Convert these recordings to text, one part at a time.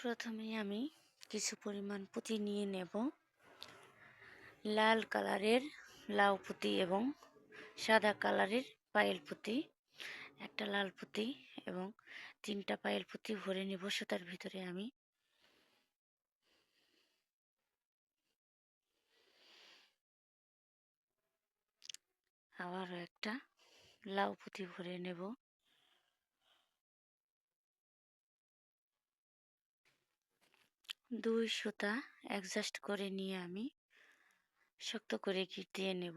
প্রথমে আমি কিছু পরিমাণ পুঁতি নিয়ে নেব। লাল কালারের লাউ পুঁতি এবং সাদা কালারের পায়েল পুঁতি, একটা লাল পুঁতি এবং 3টা পায়েল পুঁতি ভরে নেব সুতার ভিতরে আমি। আবারও একটা লাউ পুঁতি ভরে নেব। দুই সুতা অ্যাডজাস্ট করে নিয়ে আমি শক্ত করে গিট দিয়ে নেব।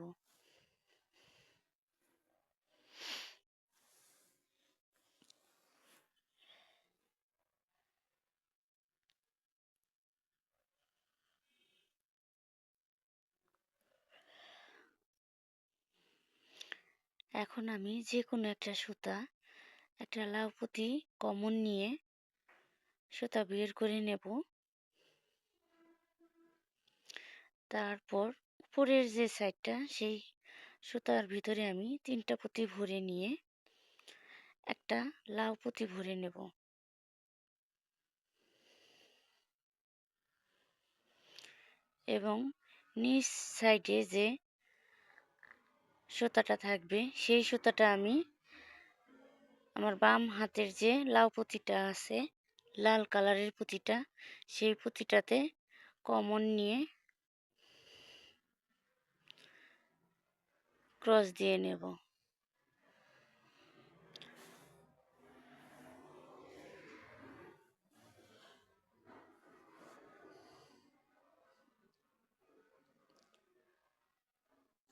এখন আমি যে কোনো একটা সুতা, একটা লাউ পুঁতি কমন নিয়ে সুতা বের করে নেব। তারপর উপরের যে সাইডটা, সেই সুতার ভিতরে আমি 3টা পুঁতি ভরে নিয়ে একটা লাউ পুঁতি ভরে নেব এবং নিচ সাইডে যে সুতাটা থাকবে সেই সুতাটা আমি আমার বাম হাতের যে লাউ পুঁতিটা আছে, লাল কালারের পুঁতিটা, সেই পুঁতিটাতে কমন নিয়ে ক্রস দিয়ে নেব।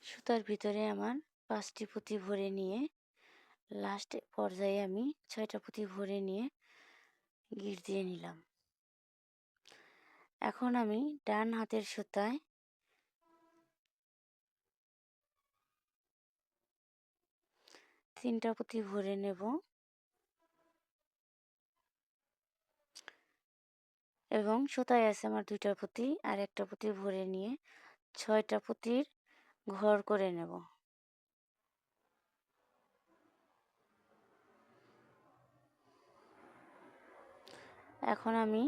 সুতার ভিতরে আমার 5টি পুঁতি ভরে নিয়ে লাস্ট পর্যায়ে আমি 6টা পুঁতি ভরে নিয়ে গিট দিয়ে নিলাম। এখন আমি ডান হাতের সুতায় 3টা পুঁতি ভরে নেব এবং সুতায় আছে আমার 2টা পুঁতি, আর একটা পুঁতি ভরে নিয়ে 6টা পুঁতির ঘর করে নেব। এখন আমি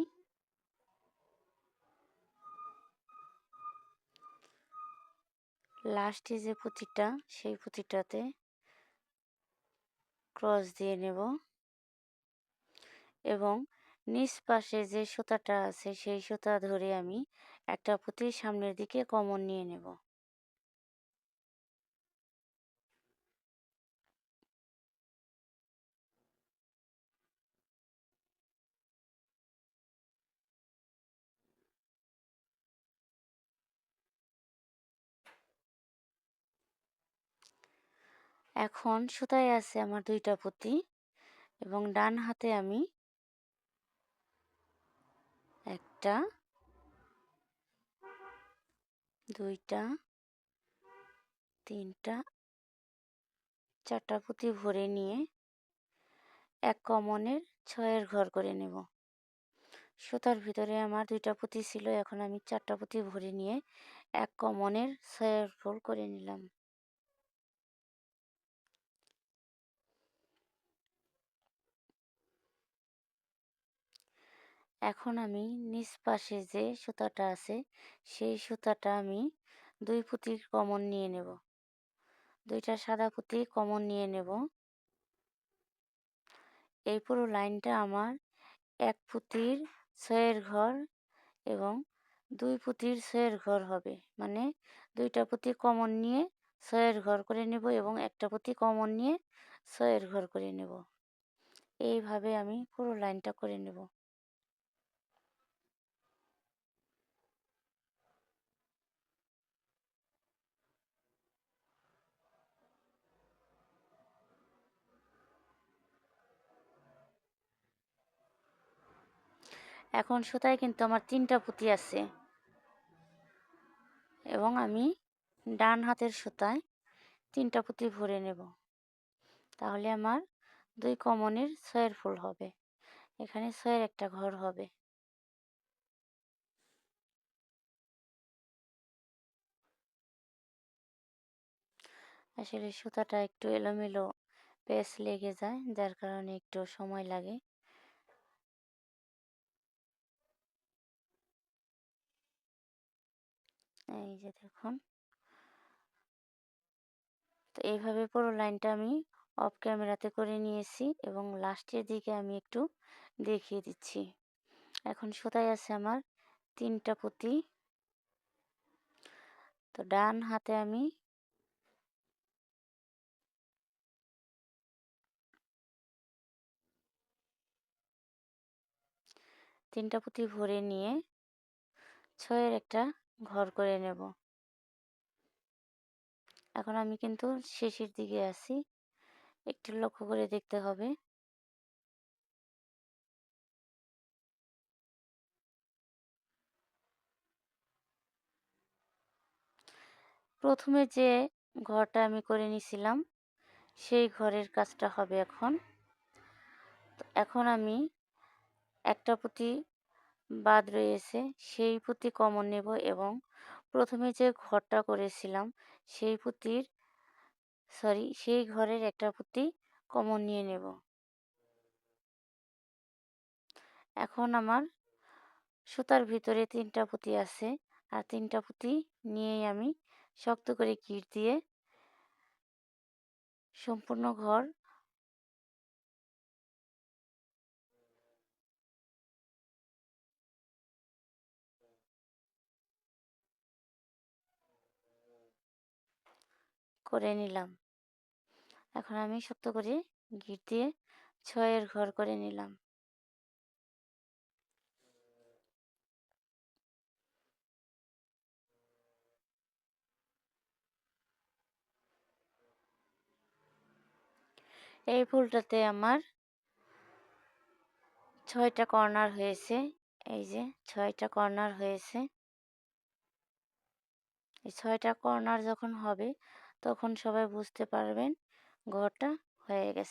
লাস্টে যে পুঁতিটা, সেই পুঁতিটাতে ক্রস দিয়ে নেব এবং নিচ পাশে যে সুতাটা আছে সেই সুতা ধরে আমি একটা পুঁতি সামনের দিকে কমন নিয়ে নেব। এখন সুতায় আছে আমার 2টা পুঁতি এবং ডান হাতে আমি 1টা, 2টা, 3টা, 4টা পুঁতি ভরে নিয়ে এক কমনের 6-এর ঘর করে নেব। সুতার ভিতরে আমার 2টা পুঁতি ছিল, এখন আমি 4টা পুঁতি ভরে নিয়ে এক কমনের 6-এর ঘর করে নিলাম। এখন আমি নিচ পাশে যে সুতাটা আছে সেই সুতাটা আমি 2 পুঁতির কমন নিয়ে নেব, 2টা সাদা পুঁতি কমন নিয়ে নেব। এই পুরো লাইনটা আমার এক পুঁতির 6-এর ঘর এবং 2 পুঁতির 6-এর ঘর হবে, মানে 2টা পুঁতি কমন নিয়ে 6-এর ঘর করে নেব এবং একটা পুঁতি কমন নিয়ে 6-এর ঘর করে নেব। এইভাবে আমি পুরো লাইনটা করে নেব। এখন সুতায় কিন্তু আমার 3টা পুঁতি আছে এবং আমি ডান হাতের সুতায় 3টা পুঁতি ভরে নেব, তাহলে আমার 2 কমনের 6-এর ফুল হবে। এখানে 6-এর একটা ঘর হবে। আসলে সুতাটা একটু এলোমেলো পেঁচ লেগে যায়, যার কারণে একটু সময় লাগে। এই যে দেখুন। তো এইভাবে পুরো লাইনটা আমি অফ ক্যামেরাতে করে নিয়েছি এবং লাস্টের দিকে আমি একটু দেখিয়ে দিচ্ছি। এখন সুতায় আছে আমার 3টা পুঁতি। তো ডান হাতে আমি তিনটা পুঁতি ভরে নিয়ে 6-এর একটা ঘর করে নেব। এখন আমি কিন্তু শেষের দিকে আছি, একটু লক্ষ্য করে দেখতে হবে। প্রথমে যে ঘরটা আমি করে নিছিলাম সেই ঘরের কাজটা হবে এখন। তো এখন আমি একটা পুঁতি বাদ রয়েছে সেই পুঁতি কমন নেব এবং প্রথমে যে ঘরটা করেছিলাম সেই ঘরের একটা পুঁতি কমন নিয়ে নেব। এখন আমার সুতার ভিতরে 3টা পুঁতি আছে, আর 3টা পুঁতি নিয়েই আমি শক্ত করে গিঁট দিয়ে সম্পূর্ণ ঘর করে নিলাম। এখন আমি শক্ত করে গিঁট দিয়ে 6-এর ঘর করে নিলাম। এই ফুলটাতে আমার 6টা কর্নার হয়েছে। এই যে 6টা কর্নার হয়েছে। এই 6টা কর্নার যখন হবে তখন সবাই বুঝতে পারবেন ঘরটা হয়ে গেছে।